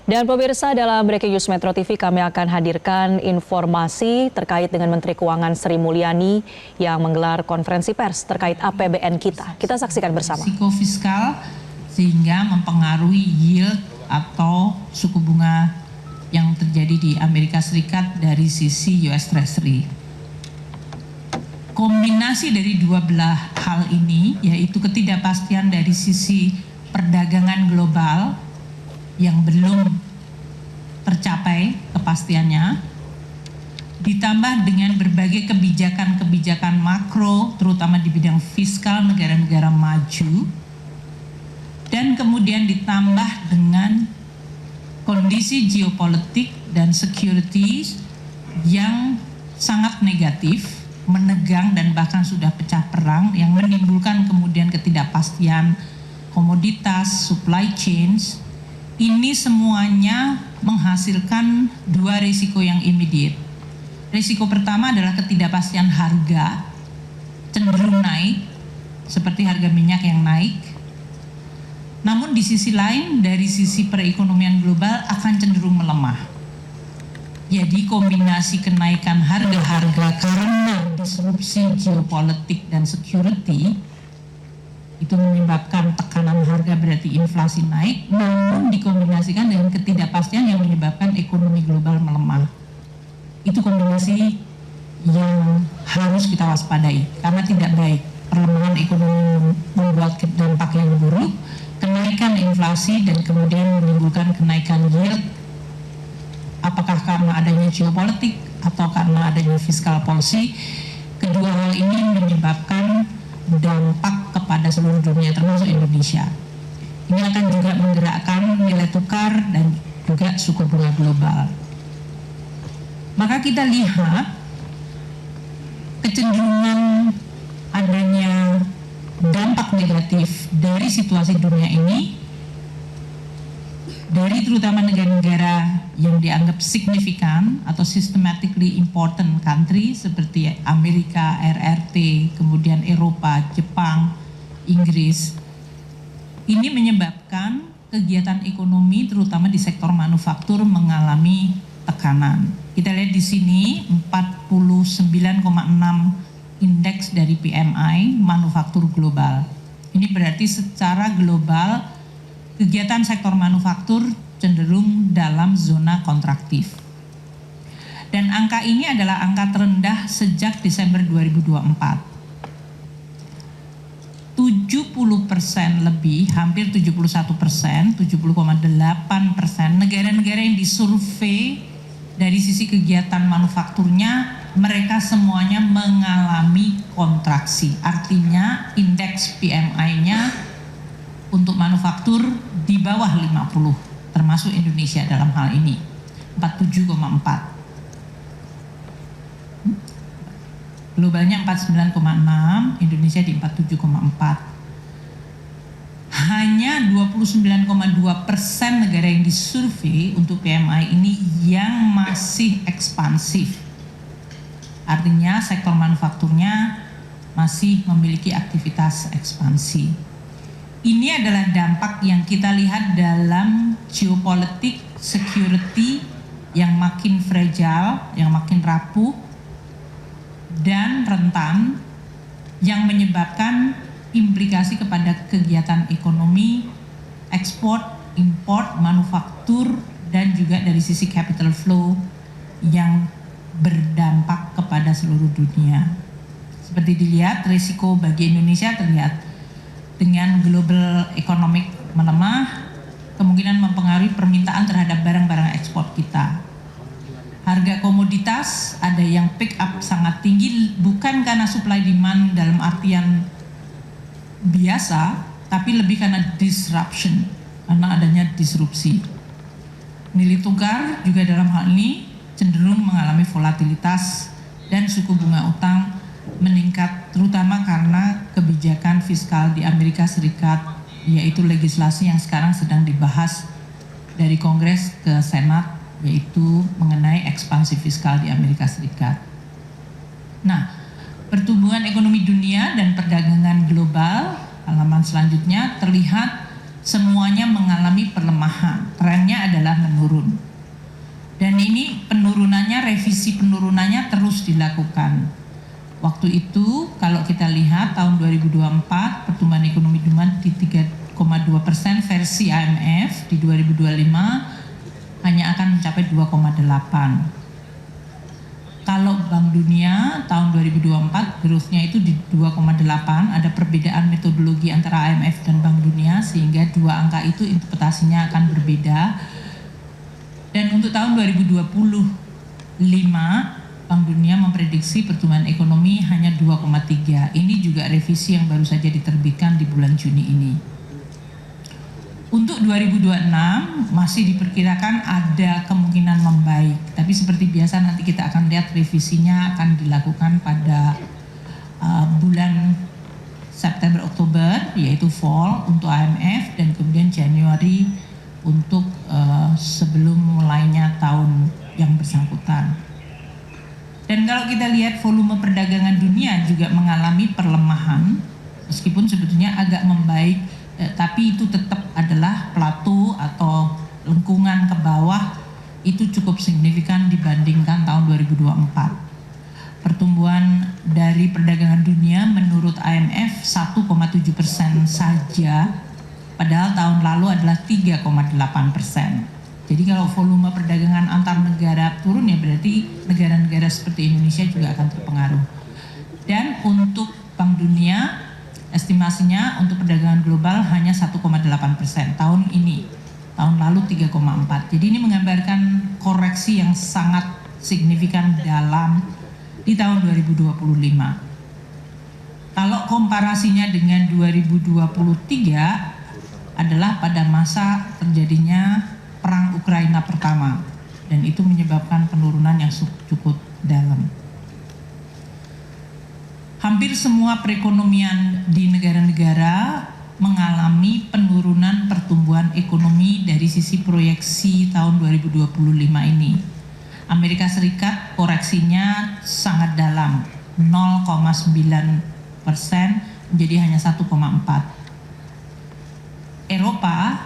Dan pemirsa, dalam Breaking News Metro TV kami akan hadirkan informasi terkait dengan Menteri Keuangan Sri Mulyani yang menggelar konferensi pers terkait APBN kita. Kita saksikan bersama. Risiko fiskal sehingga mempengaruhi yield atau suku bunga yang terjadi di Amerika Serikat dari sisi US Treasury. Kombinasi dari dua belah hal ini, yaitu ketidakpastian dari sisi perdagangan global yang belum tercapai kepastiannya, ditambah dengan berbagai kebijakan-kebijakan makro, terutama di bidang fiskal negara-negara maju, dan kemudian ditambah dengan kondisi geopolitik dan security yang sangat negatif, menegang dan bahkan sudah pecah perang yang menimbulkan kemudian ketidakpastian komoditas, supply chains. Ini semuanya menghasilkan dua risiko yang immediate. Risiko pertama adalah ketidakpastian harga cenderung naik, seperti harga minyak yang naik. Namun di sisi lain, dari sisi perekonomian global akan cenderung melemah. Jadi kombinasi kenaikan harga-harga karena disrupsi geopolitik dan security itu menyebabkan tekanan harga, berarti inflasi naik, namun dikombinasikan dengan ketidakpastian yang menyebabkan ekonomi global melemah. Itu kombinasi yang harus kita waspadai karena tidak baik. Perlemahan ekonomi membuat dampak yang buruk, kenaikan inflasi dan kemudian menimbulkan kenaikan yield, apakah karena adanya geopolitik atau karena adanya fiscal policy. Kedua hal ini menyebabkan dampak kepada seluruh dunia termasuk Indonesia. Ini akan juga menggerakkan nilai tukar dan juga suku bunga global. Maka kita lihat kecenderungan adanya dampak negatif dari situasi dunia ini dari terutama negara-negara yang dianggap signifikan atau systematically important country seperti Amerika, RRT, kemudian Eropa, Jepang, Inggris. Ini menyebabkan kegiatan ekonomi terutama di sektor manufaktur mengalami tekanan. Kita lihat di sini 49,6 indeks dari PMI manufaktur global. Ini berarti secara global kegiatan sektor manufaktur cenderung dalam zona kontraktif. Dan angka ini adalah angka terendah sejak Desember 2024. 70% lebih, hampir 71%, 70,8% negara-negara yang disurvei dari sisi kegiatan manufakturnya, mereka semuanya mengalami kontraksi. Artinya indeks PMI-nya untuk manufaktur di bawah 50, termasuk Indonesia dalam hal ini, 47,4. Globalnya 49,6, Indonesia di 47,4. Hanya 29,2% negara yang disurvei untuk PMI ini yang masih ekspansif. Artinya sektor manufakturnya masih memiliki aktivitas ekspansi. Ini adalah dampak yang kita lihat dalam geopolitik, security yang makin fragile, yang makin rapuh dan rentan, yang menyebabkan implikasi kepada kegiatan ekonomi, ekspor, import, manufaktur, dan juga dari sisi capital flow yang berdampak kepada seluruh dunia. Seperti dilihat, risiko bagi Indonesia terlihat dengan global economic melemah, kemungkinan mempengaruhi permintaan terhadap barang-barang ekspor kita. Harga komoditas ada yang pick up sangat tinggi, bukan karena supply demand dalam artian biasa, tapi lebih karena disruption, karena adanya disrupsi. Nilai tukar juga dalam hal ini cenderung mengalami volatilitas dan suku bunga utang meningkat, terutama karena kebijakan fiskal di Amerika Serikat, yaitu legislasi yang sekarang sedang dibahas dari Kongres ke Senat, yaitu mengenai ekspansi fiskal di Amerika Serikat. Nah, pertumbuhan ekonomi dunia dan perdagangan global, halaman selanjutnya, terlihat semuanya mengalami pelemahan. Trennya adalah menurun. Dan ini penurunannya, revisi penurunannya terus dilakukan. Waktu itu kalau kita lihat tahun 2024 pertumbuhan ekonomi dunia di 3,2% versi IMF, di 2025 hanya akan mencapai 2,8. Kalau Bank Dunia tahun 2024 growth-nya itu di 2,8, ada perbedaan metodologi antara IMF dan Bank Dunia sehingga dua angka itu interpretasinya akan berbeda. Dan untuk tahun 2025 Bank Dunia memprediksi pertumbuhan ekonomi hanya 2,3. Ini juga revisi yang baru saja diterbitkan di bulan Juni ini. Untuk 2026 masih diperkirakan ada kemungkinan membaik, tapi seperti biasa nanti kita akan lihat revisinya akan dilakukan pada bulan September Oktober, yaitu fall untuk IMF, dan kemudian Januari untuk sebelum mulainya tahun yang bersangkutan. Dan kalau kita lihat volume perdagangan dunia juga mengalami perlemahan, meskipun sebetulnya agak membaik, tapi itu tetap adalah plato atau lengkungan ke bawah, itu cukup signifikan dibandingkan tahun 2024. Pertumbuhan dari perdagangan dunia menurut IMF 1,7% saja, padahal tahun lalu adalah 3,8%. Jadi kalau volume perdagangan antar negara turun, ya berarti negara-negara seperti Indonesia juga akan terpengaruh. Dan untuk Bank Dunia, estimasinya untuk perdagangan global hanya 1,8% tahun ini, tahun lalu 3,4. Jadi ini menggambarkan koreksi yang sangat signifikan dalam di tahun 2025. Kalau komparasinya dengan 2023 adalah pada masa terjadinya perang Ukraina pertama, dan itu menyebabkan penurunan yang cukup dalam. Hampir semua perekonomian di negara-negara mengalami penurunan pertumbuhan ekonomi dari sisi proyeksi tahun 2025 ini. Amerika Serikat koreksinya sangat dalam, 0,9% menjadi hanya 1,4. Eropa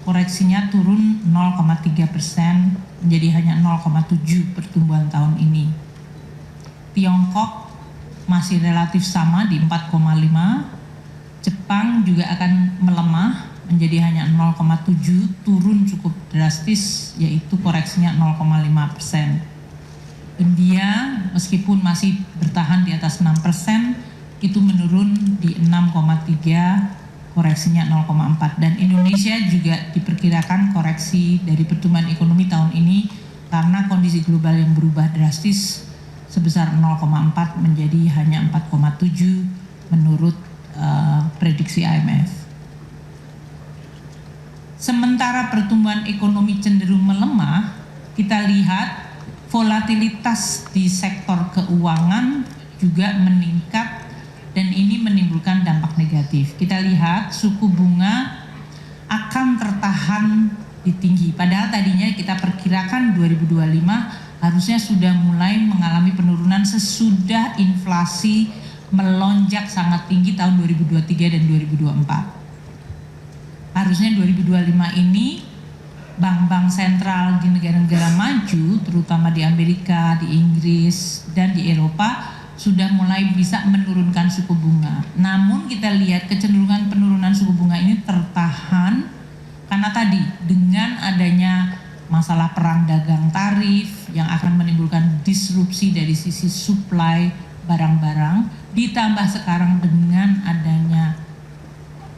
koreksinya turun 0,3% menjadi hanya 0,7 pertumbuhan tahun ini. Tiongkok masih relatif sama di 4,5. Jepang juga akan melemah menjadi hanya 0,7, turun cukup drastis, yaitu koreksinya 0,5%. India meskipun masih bertahan di atas 6%, itu menurun di 6,3, koreksinya 0,4. Dan Indonesia juga diperkirakan koreksi dari pertumbuhan ekonomi tahun ini karena kondisi global yang berubah drastis, sebesar 0,4 menjadi hanya 4,7 menurut prediksi IMF. Sementara pertumbuhan ekonomi cenderung melemah, kita lihat volatilitas di sektor keuangan juga meningkat dan ini menimbulkan dampak negatif. Kita lihat suku bunga akan tertahan di tinggi, padahal tadinya kita perkirakan 2025 harusnya sudah mulai mengalami penurunan sesudah inflasi melonjak sangat tinggi tahun 2023 dan 2024. Harusnya 2025 ini bank-bank sentral di negara-negara maju, terutama di Amerika, di Inggris, dan di Eropa, sudah mulai bisa menurunkan suku bunga. Namun kita lihat kecenderungan penurunan suku bunga ini tertahan karena tadi dengan adanya masalah perang dagang tarif yang akan menimbulkan disrupsi dari sisi supply barang-barang, ditambah sekarang dengan adanya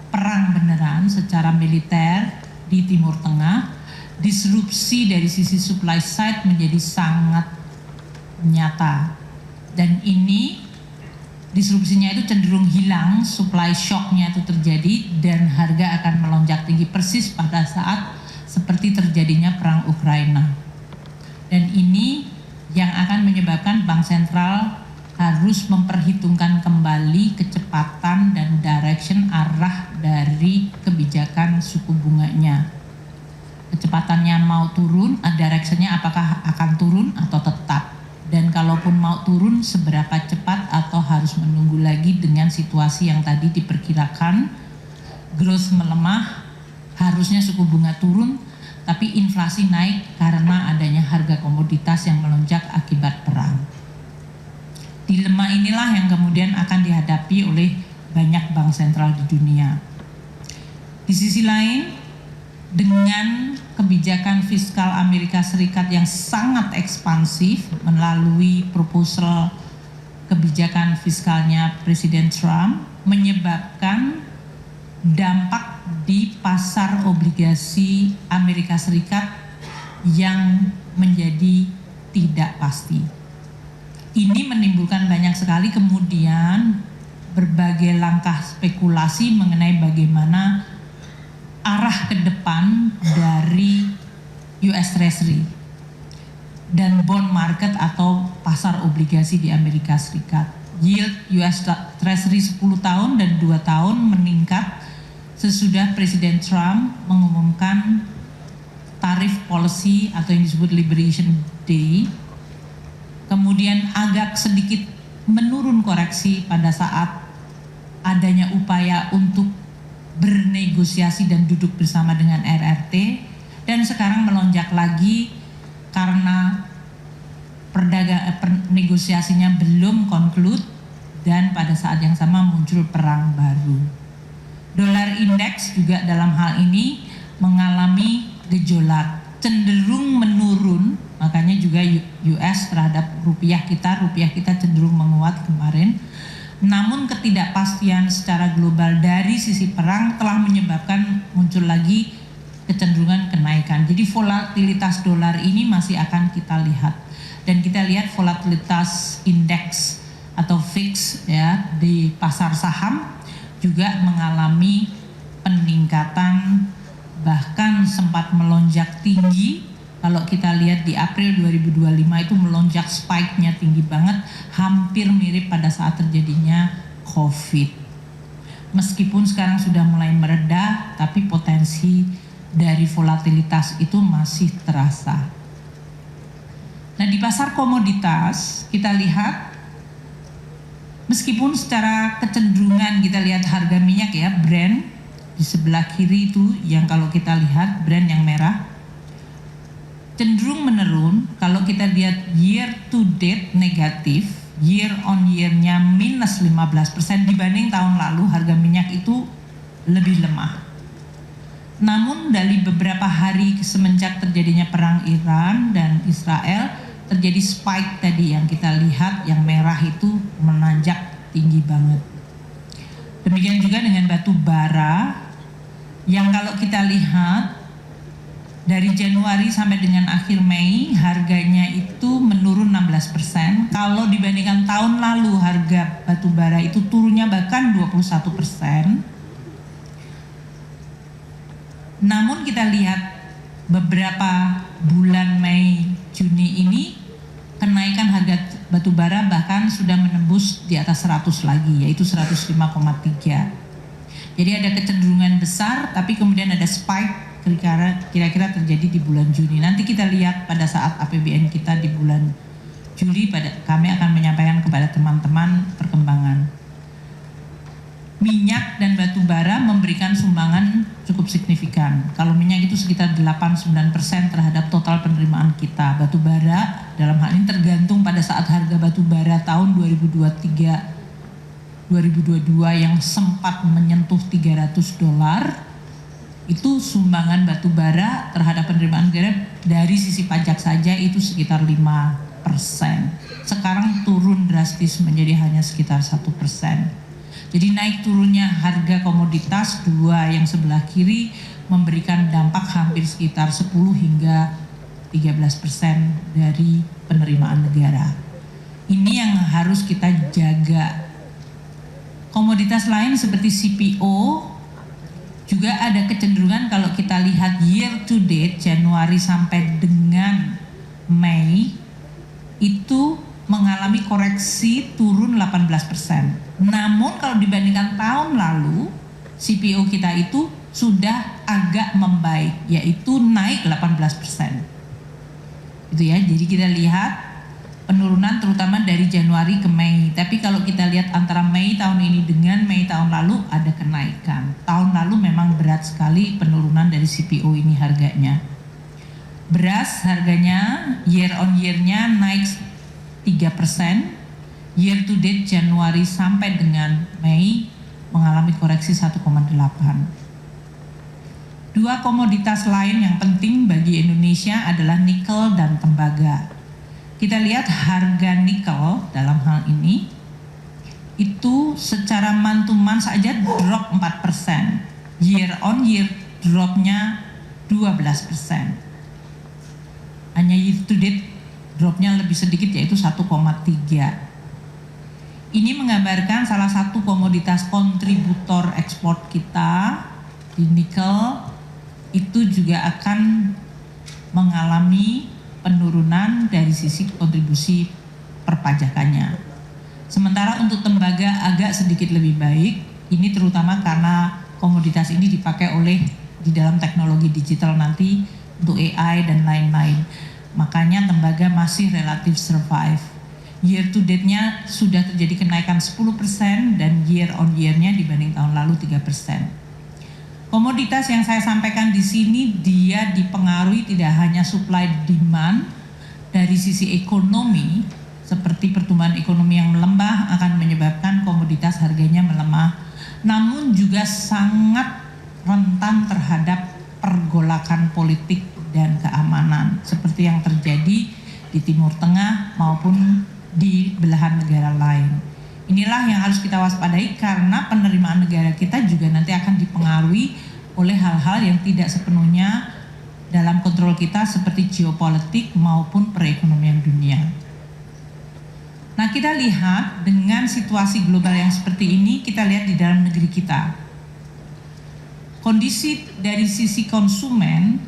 perang beneran secara militer di Timur Tengah, disrupsi dari sisi supply side menjadi sangat nyata. Dan ini disrupsinya itu cenderung hilang, supply shocknya itu terjadi dan harga akan melonjak tinggi persis pada saat seperti terjadinya perang Ukraina. Dan ini yang akan menyebabkan bank sentral harus memperhitungkan kembali kecepatan dan direction arah dari kebijakan suku bunganya. Kecepatannya mau turun, directionnya apakah akan turun atau tetap. Dan kalaupun mau turun seberapa cepat atau harus menunggu lagi dengan situasi yang tadi diperkirakan growth melemah, Harusnya suku bunga turun, tapi inflasi naik karena adanya harga komoditas yang melonjak akibat perang. Dilema inilah yang kemudian akan dihadapi oleh banyak bank sentral di dunia. Di sisi lain, dengan kebijakan fiskal Amerika Serikat yang sangat ekspansif melalui proposal kebijakan fiskalnya Presiden Trump, menyebabkan dampak di pasar obligasi Amerika Serikat yang menjadi tidak pasti. Ini menimbulkan banyak sekali kemudian berbagai langkah spekulasi mengenai bagaimana arah ke depan dari US Treasury dan bond market atau pasar obligasi di Amerika Serikat. Yield US Treasury 10 tahun dan 2 tahun meningkat sesudah Presiden Trump mengumumkan tarif policy atau yang disebut Liberation Day, kemudian agak sedikit menurun koreksi pada saat adanya upaya untuk bernegosiasi dan duduk bersama dengan RRT, dan sekarang melonjak lagi karena negosiasinya belum conclude dan pada saat yang sama muncul perang baru. Dolar indeks juga dalam hal ini mengalami gejolak, cenderung menurun, makanya juga US terhadap rupiah kita cenderung menguat kemarin. Namun ketidakpastian secara global dari sisi perang telah menyebabkan muncul lagi kecenderungan kenaikan. Jadi volatilitas dolar ini masih akan kita lihat, dan kita lihat volatilitas indeks atau VIX ya di pasar saham juga mengalami peningkatan, bahkan sempat melonjak tinggi. Kalau kita lihat di April 2025 itu melonjak, spike-nya tinggi banget, hampir mirip pada saat terjadinya COVID. Meskipun sekarang sudah mulai mereda, tapi potensi dari volatilitas itu masih terasa. Nah, di pasar komoditas kita lihat, meskipun secara kecenderungan kita lihat harga minyak ya, Brent di sebelah kiri itu yang kalau kita lihat Brent yang merah cenderung menurun. Kalau kita lihat year to date negatif, year on year-nya minus 15% dibanding tahun lalu, harga minyak itu lebih lemah. Namun dari beberapa hari semenjak terjadinya perang Iran dan Israel, terjadi spike tadi yang kita lihat, yang merah itu menanjak tinggi banget. Demikian juga dengan batu bara, yang kalau kita lihat dari Januari sampai dengan akhir Mei harganya itu menurun 16%. Kalau dibandingkan tahun lalu harga batu bara itu turunnya bahkan 21%. Namun kita lihat beberapa bulan Mei, Juni ini kenaikan harga batu bara bahkan sudah menembus di atas 100 lagi, yaitu 105,3. Jadi ada kecenderungan besar, tapi kemudian ada spike kira-kira terjadi di bulan Juni. Nanti kita lihat pada saat APBN kita di bulan Juli, kami akan menyampaikan kepada teman-teman perkembangan. Minyak dan batu bara memberikan sumbangan cukup signifikan. Kalau minyak itu sekitar 8-9% terhadap total penerimaan kita. Batu bara dalam hal ini tergantung pada saat harga batu bara tahun 2022 yang sempat menyentuh $300. Itu sumbangan batu bara terhadap penerimaan negara dari sisi pajak saja itu sekitar 5%. Sekarang turun drastis menjadi hanya sekitar 1%. Jadi naik turunnya harga komoditas dua yang sebelah kiri memberikan dampak hampir sekitar 10 hingga 13% dari penerimaan negara. Ini yang harus kita jaga. Komoditas lain seperti CPO juga ada kecenderungan, kalau kita lihat year to date Januari sampai dengan Mei itu mengalami koreksi turun 18%. Namun kalau dibandingkan tahun lalu CPO kita itu sudah agak membaik, yaitu naik 18%. Itu ya, jadi kita lihat penurunan terutama dari Januari ke Mei. Tapi kalau kita lihat antara Mei tahun ini dengan Mei tahun lalu ada kenaikan. Tahun lalu memang berat sekali penurunan dari CPO ini harganya. Beras harganya year on year-nya naik 3%, year to date Januari sampai dengan Mei mengalami koreksi 1,8. Dua komoditas lain yang penting bagi Indonesia adalah nikel dan tembaga. Kita lihat harga nikel dalam hal ini itu secara month-to-month saja drop 4%, year on year dropnya 12%. Hanya year to date dropnya lebih sedikit yaitu 1,3. Ini menggambarkan salah satu komoditas kontributor ekspor kita di nikel itu juga akan mengalami penurunan dari sisi kontribusi perpajakannya. Sementara untuk tembaga agak sedikit lebih baik, ini terutama karena komoditas ini dipakai oleh di dalam teknologi digital nanti untuk AI dan lain-lain. Makanya tembaga masih relatif survive. Year to date-nya sudah terjadi kenaikan 10% dan year on year-nya dibanding tahun lalu 3%. Komoditas yang saya sampaikan di sini dia dipengaruhi tidak hanya supply demand dari sisi ekonomi, seperti pertumbuhan ekonomi yang melemah akan menyebabkan komoditas harganya melemah, namun juga sangat rentan terhadap pergolakan politik dan keamanan seperti yang terjadi di Timur Tengah maupun di belahan negara lain. Inilah yang harus kita waspadai karena penerimaan negara kita juga nanti akan dipengaruhi oleh hal-hal yang tidak sepenuhnya dalam kontrol kita seperti geopolitik maupun perekonomian dunia. Nah, kita lihat dengan situasi global yang seperti ini, kita lihat di dalam negeri kita. Kondisi dari sisi konsumen,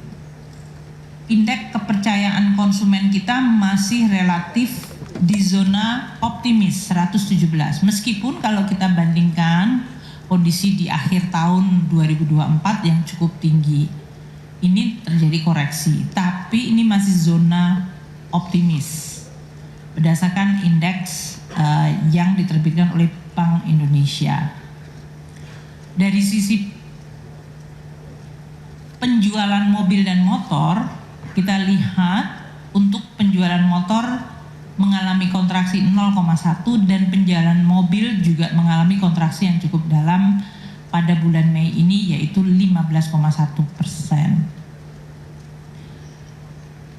indeks kepercayaan konsumen kita masih relatif di zona optimis 117. Meskipun kalau kita bandingkan kondisi di akhir tahun 2024 yang cukup tinggi, ini terjadi koreksi, tapi ini masih zona optimis berdasarkan indeks yang diterbitkan oleh Bank Indonesia. Dari sisi penjualan mobil dan motor, kita lihat untuk penjualan motor mengalami kontraksi 0,1 dan penjualan mobil juga mengalami kontraksi yang cukup dalam pada bulan Mei ini yaitu 15,1%.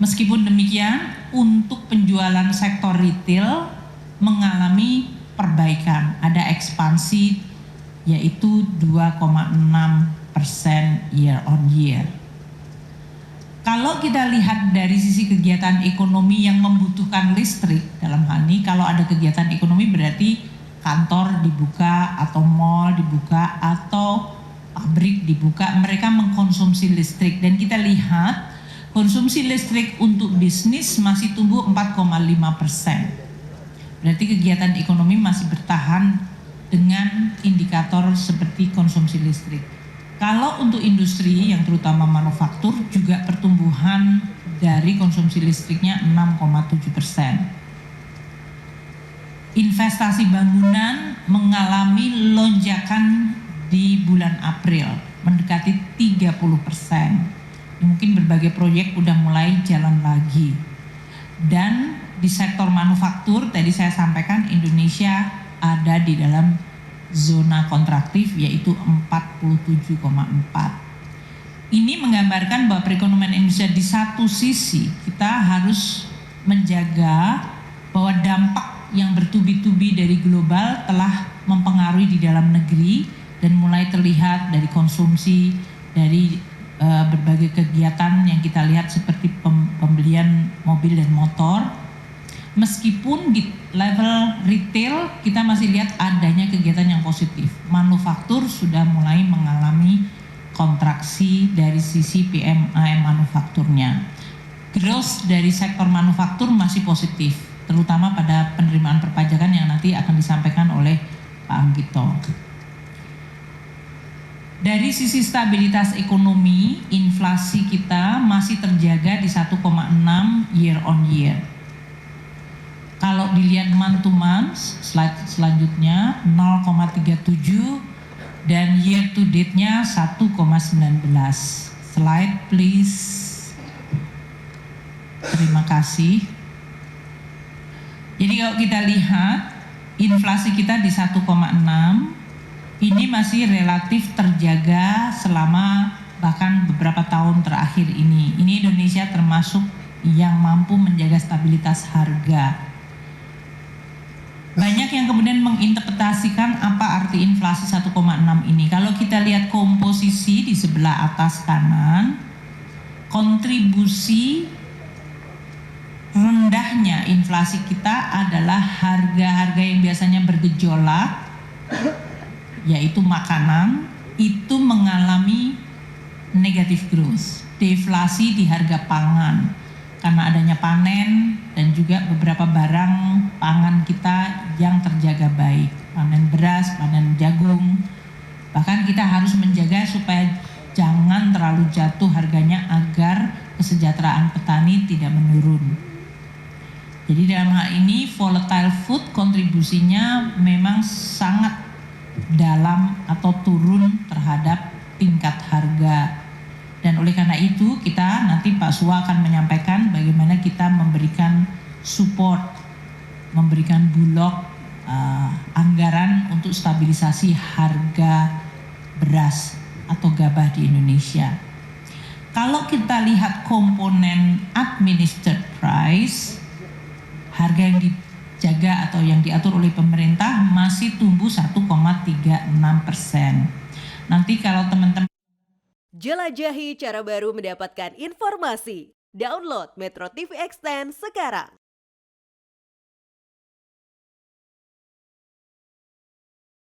Meskipun demikian, untuk penjualan sektor retail mengalami perbaikan, ada ekspansi yaitu 2,6% year on year. Kalau kita lihat dari sisi kegiatan ekonomi yang membutuhkan listrik, dalam hal ini kalau ada kegiatan ekonomi berarti kantor dibuka atau mall dibuka atau pabrik dibuka, mereka mengkonsumsi listrik dan kita lihat konsumsi listrik untuk bisnis masih tumbuh 4,5%. Berarti kegiatan ekonomi masih bertahan dengan indikator seperti konsumsi listrik. Kalau untuk industri yang terutama manufaktur juga pertumbuhan dari konsumsi listriknya 6,7%. Investasi bangunan mengalami lonjakan di bulan April mendekati 30%. Mungkin berbagai proyek udah mulai jalan lagi. Dan di sektor manufaktur tadi saya sampaikan Indonesia ada di dalam zona kontraktif yaitu 47,4. Ini menggambarkan bahwa perekonomian Indonesia di satu sisi kita harus menjaga bahwa dampak yang bertubi-tubi dari global telah mempengaruhi di dalam negeri dan mulai terlihat dari konsumsi, dari berbagai kegiatan yang kita lihat seperti pembelian mobil dan motor. Meskipun di level retail kita masih lihat adanya kegiatan yang positif. Manufaktur sudah mulai mengalami kontraksi dari sisi PMI manufakturnya. Growth dari sektor manufaktur masih positif, terutama pada penerimaan perpajakan yang nanti akan disampaikan oleh Pak Anggito. Dari sisi stabilitas ekonomi, inflasi kita masih terjaga di 1,6 year on year. Kalau dilihat month to month, slide selanjutnya 0,37 dan year to date-nya 1,19. Slide please. Terima kasih. Jadi kalau kita lihat inflasi kita di 1,6, ini masih relatif terjaga selama bahkan beberapa tahun terakhir ini. Ini Indonesia termasuk yang mampu menjaga stabilitas harga. Banyak yang kemudian menginterpretasikan apa arti inflasi 1,6 ini. Kalau kita lihat komposisi di sebelah atas kanan, kontribusi rendahnya inflasi kita adalah harga-harga yang biasanya bergejolak, yaitu makanan, itu mengalami negative growth, deflasi di harga pangan karena adanya panen dan juga beberapa barang pangan kita yang terjaga baik, panen beras, panen jagung. Bahkan kita harus menjaga supaya jangan terlalu jatuh harganya agar kesejahteraan petani tidak menurun. Jadi dalam hal ini volatile food kontribusinya memang sangat dalam atau turun terhadap tingkat harga. Dan oleh karena itu kita nanti Pak Sua akan menyampaikan bagaimana kita memberikan support, memberikan bulog anggaran untuk stabilisasi harga beras atau gabah di Indonesia. Kalau kita lihat komponen administered price, harga yang dijaga atau yang diatur oleh pemerintah masih tumbuh 1,36%. Nanti kalau teman-teman jelajahi cara baru mendapatkan informasi. Download Metro TV Extend sekarang.